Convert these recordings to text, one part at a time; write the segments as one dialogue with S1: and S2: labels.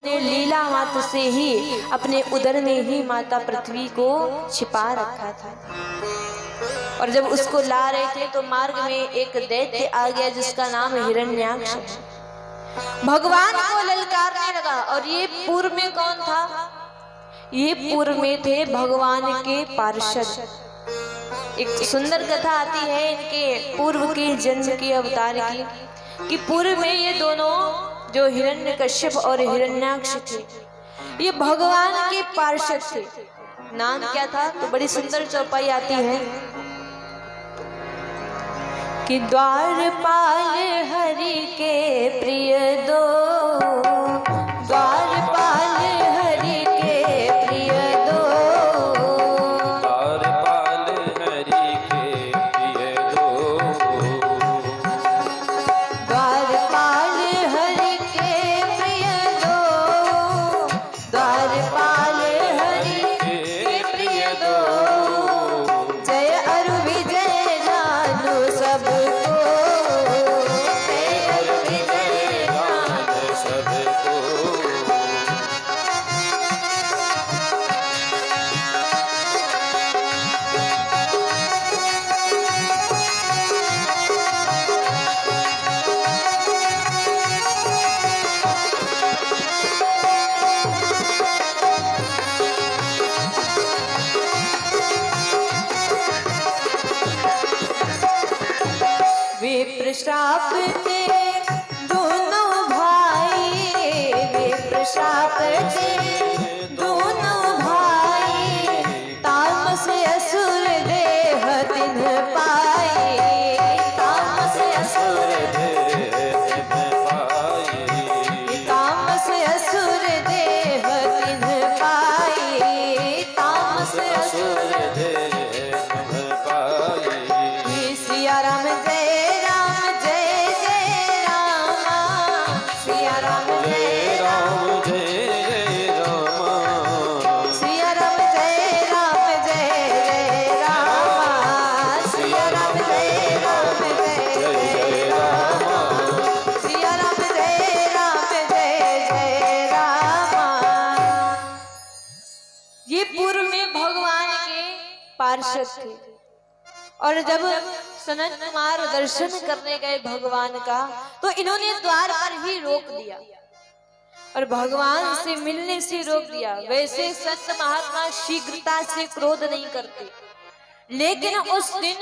S1: उन्होंने लीला मात्र से ही अपने उदर में ही माता पृथ्वी को छिपा रखा था। और जब उसको ला रहे थे तो मार्ग में एक दैत्य आ गया जिसका नाम हिरण्याक्ष है। भगवान को ललकारने लगा। और ये पूर्व में कौन था? ये पूर्व में थे भगवान के पार्षद। एक सुंदर कथा आती है इनके पूर्व के जन्म के अवतार की, कि पूर्व में ये दोनों जो हिरण्यकश्यप और हिरण्याक्ष थे, ये भगवान के पार्षद थे। नाम क्या था? तो बड़ी सुंदर चौपाई आती है कि द्वारपाल हरि के प्रिय दो, द्वारपाल हरि के प्रिय दो,
S2: द्वारपाल हरि के प्रिय दो,
S1: द्वारपाल हरि के प्रिय दो, द्वारपाल हरि के प्रिय दो, जय अरु विजय जानु सबको, जय अरु विजय जानु
S2: सबको।
S1: विप्र श्राप थे दोनों भाई, विप्र श्राप थे दोनों भाई, तामस असुर देह तिन्ह पाए, तामस असुर तामस असुर देह तिन्ह पाए, तामस असुर सिया राम जय राम जय जय राम, सिया राम जय राम, सिया राम जय राम जय जय राम, सिया राम जय राम जय जय राम, सिया राम जय राम जय जय राम। ये पूर्व में भगवान के पार्षद थे। और जब सनत कुमार दर्शन करने गए भगवान का, तो इन्होंने द्वार पर ही रोक दिया और भगवान से मिलने से रोक दिया। वैसे संत महात्मा शीघ्रता से क्रोध नहीं करते, लेकिन उस दिन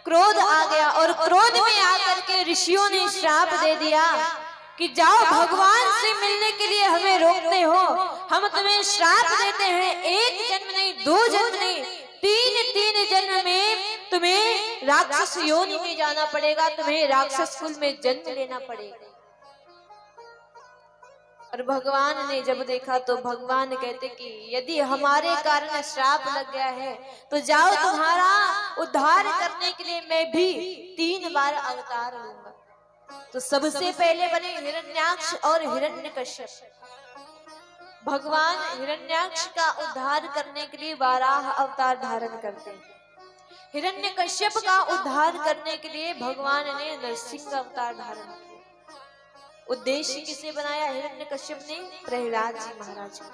S1: क्रोध आ गया और क्रोध में आकर के ऋषियों ने श्राप दे दिया कि जाओ भगवान से मिलने के लिए हमें रोकते हो, हम तुम्हें श्राप देते हैं, एक जन्म नहीं, दो जन्म नहीं, तीन जन्म में तुम्हें राक्षस योनि में जाना पड़ेगा, तुम्हें राक्षस कुल में जन्म लेना पड़ेगा। और भगवान ने जब देखा तो भगवान कहते कि यदि हमारे कारण श्राप लग गया है तो जाओ, तुम्हारा उद्धार करने के लिए मैं भी 3 बार अवतार लूंगा। तो सबसे पहले बने हिरण्याक्ष और हिरण्यकश्यप। भगवान हिरण्याक्ष का उद्धार करने के लिए वाराह अवतार धारण करते हैं। हिरण्यकश्यप का उद्धार करने के लिए भगवान ने नरसिंह अवतार धारण किया। उद्देश्य किसे बनाया हिरण्यकश्यप ने? प्रहलाद जी महाराज को,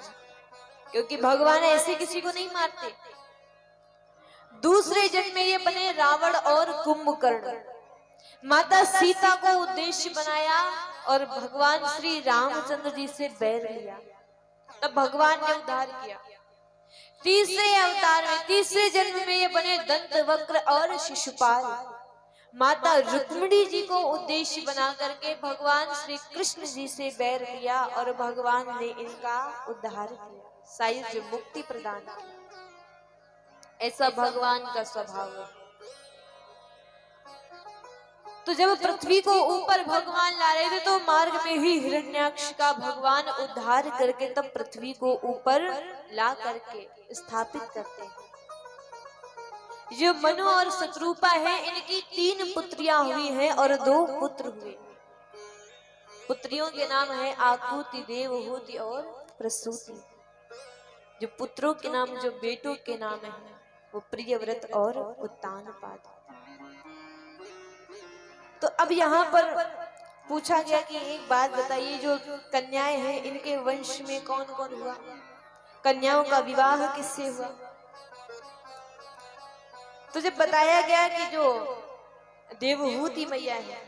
S1: क्योंकि भगवान ऐसे किसी को नहीं मारते। दूसरे जन्म में ये बने रावण और कुंभकर्ण। माता सीता को उद्देश्य बनाया और भगवान श्री रामचंद्र जी से बैर लिया, तब भगवान ने उद्धार किया। तीसरे अवतार में, तीसरे जन्म में ये बने दंतवक्र और शिशुपाल। माता रुक्मिणी जी को उद्देश्य बना करके भगवान श्री कृष्ण जी से बैर लिया और भगवान ने इनका उद्धार किया, सायुज्य मुक्ति प्रदान की। ऐसा भगवान का स्वभाव है। तो जब पृथ्वी को ऊपर भगवान ला रहे थे तो मार्ग में ही हिरण्याक्ष का भगवान उद्धार करके तब पृथ्वी को ऊपर ला करके स्थापित करते हैं। जो मनु और शत्रुपा है, इनकी 3 पुत्रियां हुई हैं और 2 पुत्र हुए। पुत्रियों के नाम है आकुति, देवहूति और प्रसूति। जो पुत्रों के नाम, जो बेटों के नाम है, वो प्रियव्रत और उत्तानपाद। तो अब यहाँ पर पूछा गया कि एक बात बताइए, जो कन्याएं हैं इनके वंश में कौन कौन हुआ, कन्याओं का विवाह किससे हुआ? तो जब बताया गया कि जो देवहूति मैया है,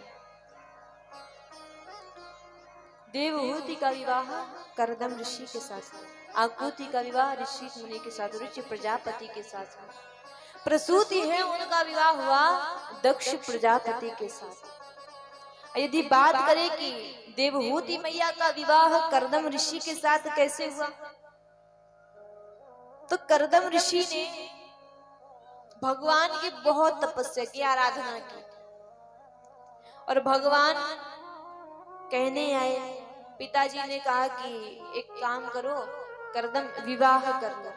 S1: देवहूति का विवाह करदम ऋषि के साथ, आकुति का विवाह ऋषि मुनि के साथ, ऋषि प्रजापति के साथ, प्रसूति है उनका विवाह हुआ दक्ष प्रजापति के साथ। यदि बात करें कि देवहूति मैया का विवाह करदम ऋषि के साथ कैसे हुआ, तो करदम ऋषि ने भगवान की बहुत तपस्या की, आराधना की, और भगवान कहने आए, पिताजी ने कहा कि एक काम करो, करदम विवाह कर लो,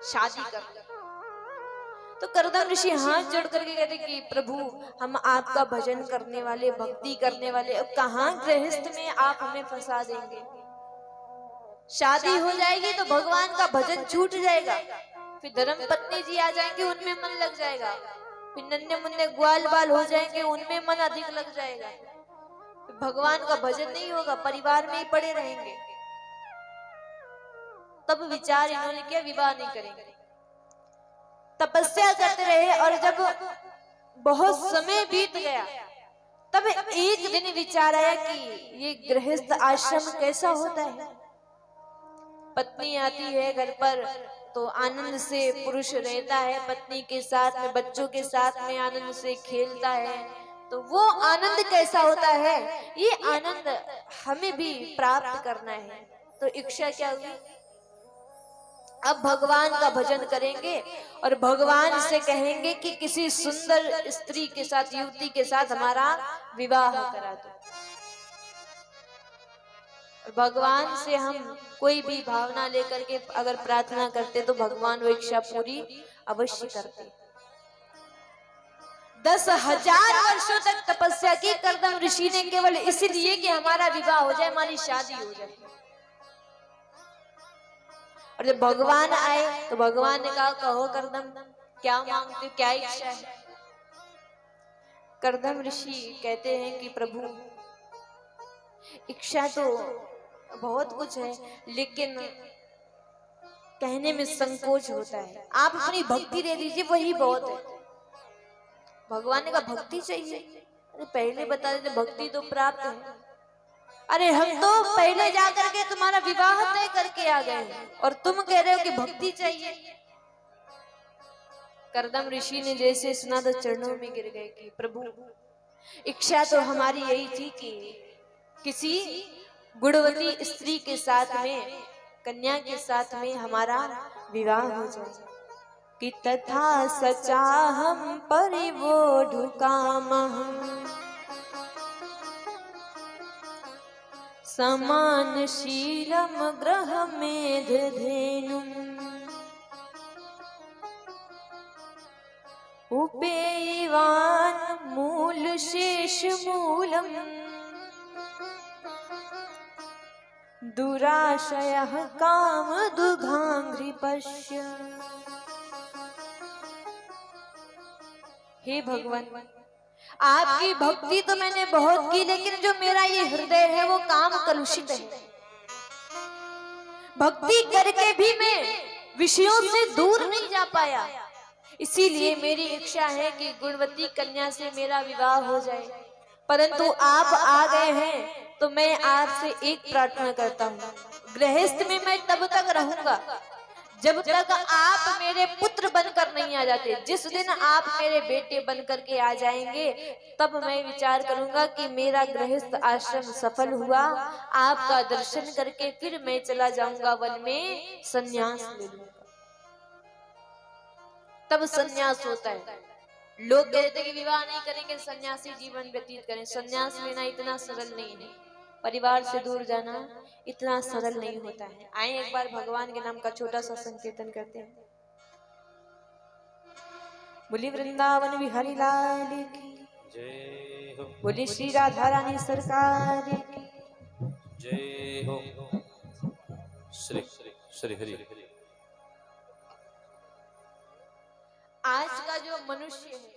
S1: शादी कर लो। तो करदम ऋषि हाथ जोड़ करके कहते कि प्रभु, हम आपका भजन करने वाले, भक्ति करने वाले, अब कहाँ गृहस्थ में आप हमें फंसा देंगे? शादी हो जाएगी तो भगवान का भजन छूट जाएगा, फिर धर्म पत्नी जी आ जाएंगे, उनमें मन लग जाएगा, फिर नन्हे मुन्ने ग्वाल बाल हो जाएंगे, उनमें मन अधिक लग जाएगा, फिर भगवान का भजन नहीं होगा, परिवार में ही पड़े रहेंगे। तब विचार इन्होंने किया, विवाह नहीं करेंगे। तपस्या करते रहे, और जब बहुत समय बीत गया तब एक दिन विचार आया कि ये गृहस्थ आश्रम कैसा होता है। पत्नी आती है घर पर तो आनंद से पुरुष रहता है, पत्नी के साथ में, बच्चों के साथ में आनंद से खेलता है, तो वो आनंद कैसा होता है, ये आनंद हमें भी प्राप्त करना है। तो इच्छा क्या हुई, अब भगवान का भजन करेंगे और भगवान से कहेंगे कि किसी सुंदर स्त्री के साथ, युवती के साथ हमारा विवाह करा दो। भगवान से हम कोई भी भावना लेकर के अगर प्रार्थना करते तो भगवान वो इच्छा पूरी अवश्य करते। 10,000 वर्षों तक तपस्या की करदम ऋषि ने, केवल इसलिए कि हमारा विवाह हो जाए, हमारी शादी हो जाए। और जब भगवान आए तो भगवान ने कहा, कहो करदम, क्या मांगते हो, क्या इच्छा है? करदम ऋषि कहते हैं कि प्रभु, इच्छा तो बहुत कुछ है, लेकिन कहने में संकोच होता है, आप अपनी भक्ति दे दीजिए, वही बहुत है। भगवान ने कहा, भक्ति चाहिए? अरे पहले बता देते, भक्ति तो प्राप्त है। अरे हम तो पहले जाकर के तुम्हारा विवाह तय करके आ गए और तुम कह रहे हो कि भक्ति चाहिए। करदम ऋषि ने जैसे सुना तो चरणों में गिर गए कि प्रभु, इच्छा तो हमारी यही थी कि किसी गुणवती स्त्री के साथ में, कन्या के साथ में हमारा विवाह हो जाए। कि तथा सचा हम परिवोढ़ कामः, समान शीलम ग्रह मेध धेनुम, उपेयवान मूल शेष मूलम, दुराशयः काम दुघांघ्रिपश्य। हे भगवान, आपकी भक्ति तो मैंने बहुत की, लेकिन जो मेरा ये हृदय है वो काम कलुषित है। भक्ति करके भी मैं विषयों से दूर नहीं जा पाया, इसीलिए मेरी इच्छा है कि गुणवती कन्या से मेरा विवाह हो जाए। परंतु आप आ गए हैं तो मैं आपसे एक प्रार्थना करता हूँ, गृहस्थ में मैं तब तक रहूंगा जब तक आप मेरे पुत्र बनकर नहीं आ जाते। जिस दिन आप मेरे बेटे बनकर के आ जाएंगे तब मैं विचार करूंगा कि मेरा गृहस्थ आश्रम सफल हुआ। आपका दर्शन करके फिर मैं चला जाऊंगा वन में, संन्यास ले लूंगा। तब संन्यास होता है। लोग कहते हैं कि विवाह नहीं करेंगे, सन्यासी जीवन व्यतीत करें। संन्यास लेना इतना सरल नहीं है, परिवार से दूर जाना इतना सरल नहीं होता है। आए एक बार भगवान के नाम का छोटा सा संकीर्तन करते हैं। बोली वृंदावन बिहारी लाल की
S2: जय हो,
S1: बोली श्री राधा रानी सरकार की
S2: जय हो। श्री श्री हरि।
S1: आज का जो मनुष्य है